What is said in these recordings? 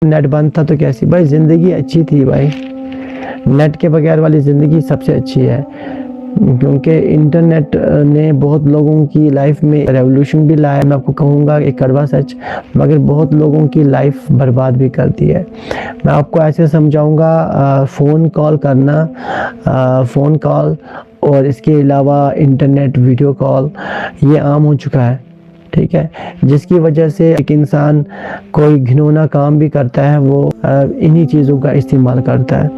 Net बंद था तो कैसी भाई ज़िंदगी अच्छी थी भाई। नेट के बगैर वाली ज़िंदगी सबसे अच्छी है, क्योंकि इंटरनेट ने बहुत लोगों की लाइफ में रेवोल्यूशन भी लाया। मैं आपको कहूँगा एक कड़वा सच, मगर बहुत लोगों की लाइफ बर्बाद भी कर दी है। मैं आपको ऐसे समझाऊँगा, फ़ोन कॉल करना, फ़ोन कॉल और इसके अलावा इंटरनेट वीडियो कॉल ये आम हो चुका है, ठीक है। जिसकी वजह से एक इंसान कोई घिनौना काम भी करता है वो इन्हीं चीज़ों का इस्तेमाल करता है।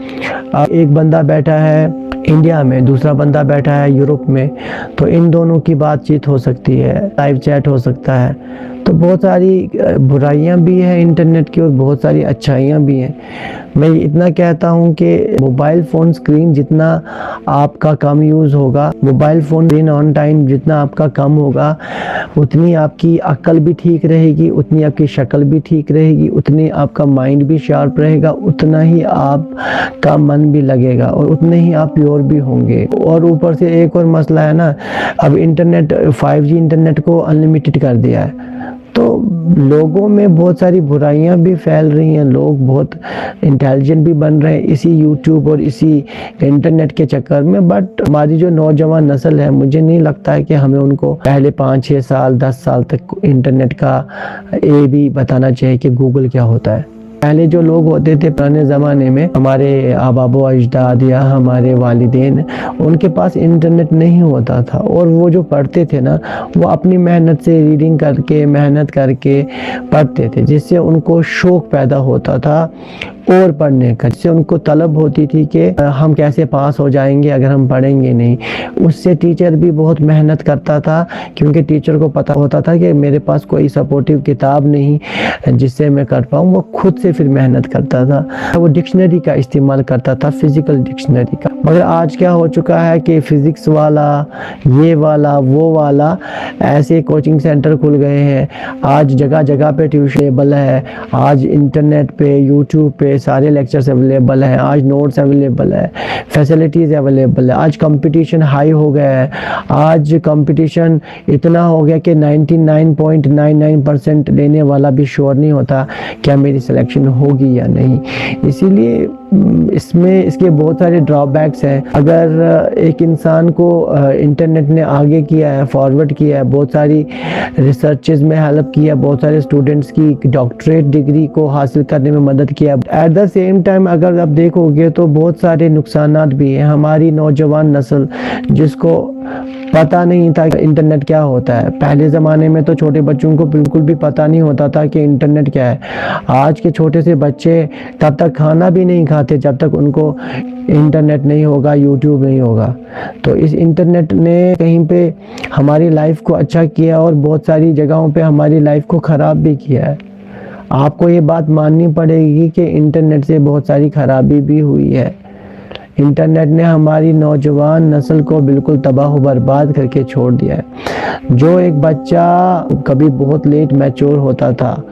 एक बंदा बैठा है इंडिया में, दूसरा बंदा बैठा है यूरोप में, तो इन दोनों की बातचीत हो सकती है, लाइव चैट हो सकता है। तो बहुत सारी बुराइयां भी हैं इंटरनेट की और बहुत सारी अच्छाइयां भी हैं। मैं इतना कहता हूं कि मोबाइल फ़ोन स्क्रीन जितना आपका कम यूज़ होगा, mobile phone screen on time जितना आपका कम होगा, उतनी आपकी अक्ल भी ठीक रहेगी, उतनी आपकी शक्ल भी ठीक रहेगी, उतनी आपका माइंड भी शार्प रहेगा, उतना ही आपका मन भी लगेगा और उतने ही आप प्योर भी होंगे। और ऊपर से एक और मसला है ना, अब इंटरनेट 5G इंटरनेट को अनलिमिटेड कर दिया है, तो लोगों में बहुत सारी बुराइयां भी फैल रही हैं। लोग बहुत इंटेलिजेंट भी बन रहे हैं इसी यूट्यूब और इसी इंटरनेट के चक्कर में। बट हमारी जो नौजवान नस्ल है, मुझे नहीं लगता है कि हमें उनको पहले 5-6 साल 10 साल तक इंटरनेट का ये भी बताना चाहिए कि गूगल क्या होता है। पहले जो लोग होते थे पुराने ज़माने में, हमारे आबाबो अजदाद या हमारे वालिदैन, उनके पास इंटरनेट नहीं होता था और वो जो पढ़ते थे ना, वो अपनी मेहनत से रीडिंग करके मेहनत करके पढ़ते थे, जिससे उनको शौक़ पैदा होता था और पढ़ने का, जिससे उनको तलब होती थी कि हम कैसे पास हो जाएंगे अगर हम पढ़ेंगे नहीं। उससे टीचर भी बहुत मेहनत करता था, क्योंकि टीचर को पता होता था कि मेरे पास कोई सपोर्टिव किताब नहीं जिससे मैं कर पाऊँ। वो खुद से फिर मेहनत करता था, वो डिक्शनरी का इस्तेमाल करता था, फिज़िकल डिक्शनरी का। मगर आज क्या हो चुका है कि फ़िज़िक्स वाला, ये वाला, वो वाला, ऐसे कोचिंग सेंटर खुल गए हैं। आज जगह जगह पे ट्यूशन अवेलेबल है, आज इंटरनेट पे, यूट्यूब पे सारे लेक्चर्स अवेलेबल हैं, आज नोट्स अवेलेबल है, फैसिलिटीज़ अवेलेबल है। आज कंपटीशन हाई हो गया है, आज कंपटीशन इतना हो गया कि 99.99% लेने वाला भी श्योर नहीं होता क्या मेरी सिलेक्शन होगी या नहीं। इसीलिए इसके बहुत सारे ड्रॉबैक्स हैं। अगर एक इंसान को इंटरनेट ने आगे किया है, फॉरवर्ड किया है, बहुत सारी रिसर्चेज में हेल्प किया, बहुत सारे स्टूडेंट्स की डॉक्टरेट डिग्री को हासिल करने में मदद किया। एट द सेम टाइम अगर आप देखोगे तो बहुत सारे नुकसानात भी हैं। हमारी नौजवान नस्ल जिसको पता नहीं था कि इंटरनेट क्या होता है, पहले ज़माने में तो छोटे बच्चों को बिल्कुल भी पता नहीं होता था कि इंटरनेट क्या है। आज के छोटे से बच्चे तब तक खाना भी नहीं खाते जब तक उनको इंटरनेट नहीं होगा, यूट्यूब नहीं होगा। तो इस इंटरनेट ने कहीं पे हमारी लाइफ को अच्छा किया और बहुत सारी जगहों पे हमारी लाइफ को ख़राब भी किया है। आपको ये बात माननी पड़ेगी कि इंटरनेट से बहुत सारी खराबी भी हुई है। इंटरनेट ने हमारी नौजवान नस्ल को बिल्कुल तबाह व बर्बाद करके छोड़ दिया है। जो एक बच्चा कभी बहुत लेट मैच्योर होता था,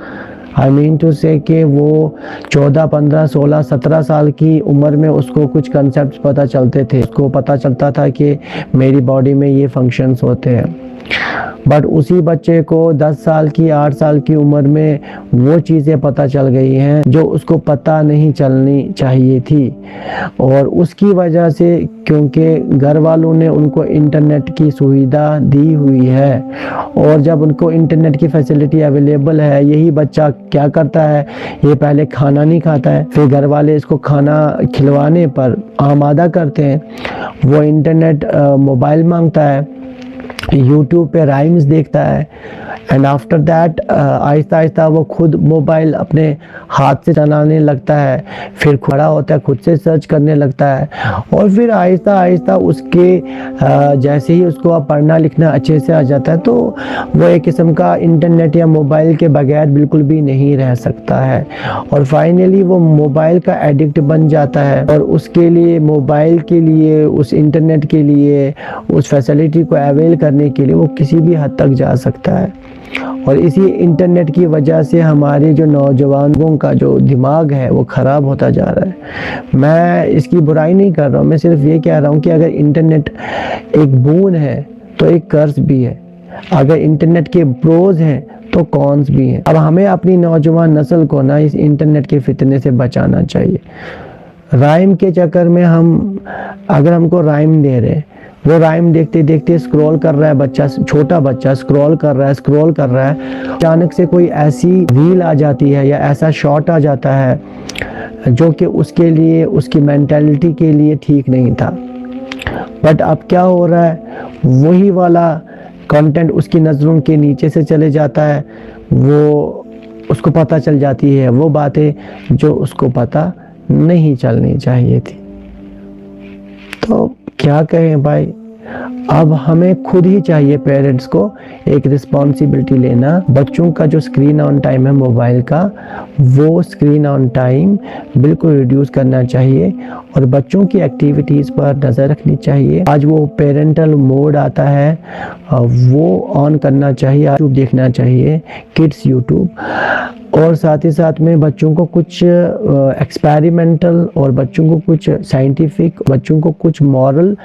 आई मीन टू से कि वो 14, 15, 16, 17 साल की उम्र में उसको कुछ कंसेप्ट पता चलते थे, उसको पता चलता था कि मेरी बॉडी में ये फंक्शंस होते हैं। बट उसी बच्चे को 10 साल की, 8 साल की उम्र में वो चीज़ें पता चल गई हैं जो उसको पता नहीं चलनी चाहिए थी। और उसकी वजह से, क्योंकि घर वालों ने उनको इंटरनेट की सुविधा दी हुई है और जब उनको इंटरनेट की फैसिलिटी अवेलेबल है, यही बच्चा क्या करता है, ये पहले खाना नहीं खाता है, फिर घर वाले इसको खाना खिलवाने पर आमादा करते हैं, वो इंटरनेट मोबाइल मांगता है, यूट्यूब पे राइम्स देखता है, and after that Aahista Aahista वो खुद मोबाइल अपने हाथ से चलाने लगता है, फिर खड़ा होता है, खुद से सर्च करने लगता है, और फिर आहिस्ता आहिस्ता उसके जैसे ही उसको अब पढ़ना लिखना अच्छे से आ जाता है, तो वो एक किस्म का इंटरनेट या मोबाइल के बगैर बिल्कुल भी नहीं रह सकता है। और फाइनली वो मोबाइल का एडिक्ट बन जाता है और उसके लिए, मोबाइल के लिए, उस इंटरनेट के लिए, उस फैसिलिटी को अवेल करने के लिए वो किसी भी हद तक जा सकता है। और इसी इंटरनेट की वजह से हमारे जो नौजवानों का जो दिमाग है वो ख़राब होता जा रहा है। मैं इसकी बुराई नहीं कर रहा हूँ, मैं सिर्फ ये कह रहा हूँ कि अगर इंटरनेट एक बोन है तो एक कर्ज भी है। अगर इंटरनेट के प्रोज हैं तो कॉन्स भी हैं। अब हमें अपनी नौजवान नस्ल को ना इस इंटरनेट के फितने से बचाना चाहिए। राइम के चक्कर में अगर हमको राइम दे रहे, वो राइम देखते देखते स्क्रॉल कर रहा है बच्चा, छोटा बच्चा स्क्रॉल कर रहा है, अचानक से कोई ऐसी रील आ जाती है या ऐसा शॉट आ जाता है जो कि उसके लिए, उसकी मेंटालिटी के लिए ठीक नहीं था। बट अब क्या हो रहा है, वही वाला कंटेंट उसकी नज़रों के नीचे से चले जाता है, वो उसको पता चल जाती है वो बातें जो उसको पता नहीं चलनी चाहिए थी। तो क्या कहें भाई, अब हमें खुद ही चाहिए पेरेंट्स को एक रिस्पॉन्सिबिलिटी लेना। बच्चों का जो स्क्रीन ऑन टाइम है मोबाइल का, वो स्क्रीन ऑन टाइम बिल्कुल रिड्यूस करना चाहिए और बच्चों की एक्टिविटीज़ पर नज़र रखनी चाहिए। आज वो पेरेंटल मोड आता है, वो ऑन करना चाहिए, यूट्यूब देखना चाहिए, किड्स यूट्यूब। और साथ ही साथ में बच्चों को कुछ एक्सपेरिमेंटल और बच्चों को कुछ साइंटिफिक, बच्चों को कुछ मॉरल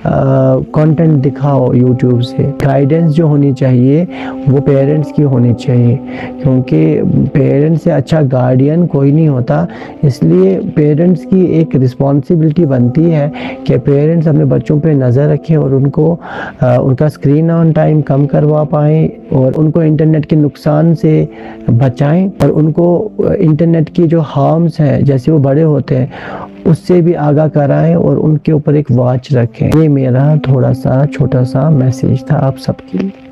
कंटेंट दिखाओ यूट्यूब से। गाइडेंस जो होनी चाहिए वो पेरेंट्स की होनी चाहिए, क्योंकि पेरेंट्स से अच्छा गार्डियन कोई नहीं होता। इसलिए पेरेंट्स की एक रिस्पॉन्सिबिलिटी बनती है कि पेरेंट्स अपने बच्चों पे नज़र रखें और उनको उनका स्क्रीन ऑन टाइम कम करवा पाएँ और उनको इंटरनेट के नुकसान से बचाएं और उनको इंटरनेट की जो हार्म्स हैं जैसे वो बड़े होते हैं उससे भी आगाह कराएं और उनके ऊपर एक वॉच रखें। ये मेरा थोड़ा सा छोटा सा मैसेज था आप सबके लिए।